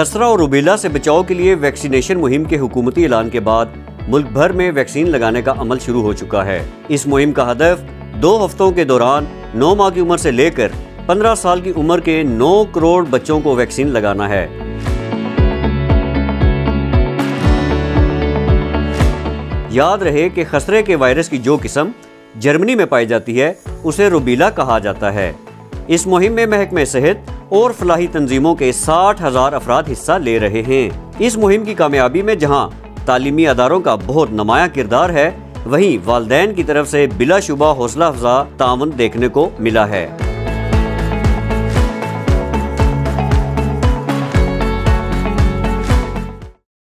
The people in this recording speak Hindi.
खसरा और रूबेला से बचाव के लिए वैक्सीनेशन मुहिम के हुकूमती ऐलान के बाद मुल्क भर में वैक्सीन लगाने का अमल शुरू हो चुका है। इस मुहिम का हदफ 2 हफ्तों के दौरान 9 माह की उम्र से लेकर 15 साल की उम्र के 9 करोड़ बच्चों को वैक्सीन लगाना है। याद रहे कि खसरे के वायरस की जो किस्म जर्मनी में पाई जाती है उसे रूबेला कहा जाता है। इस मुहिम में महकमे सेहत और फलाही तंजीमों के 60,000 अफराद हिस्सा ले रहे हैं। इस मुहिम की कामयाबी में जहां तालीमी अदारों का बहुत नुमाया किरदार है, वहीं वालिदैन की तरफ से बिलाशुबा हौसला अफजा ताउन देखने को मिला है।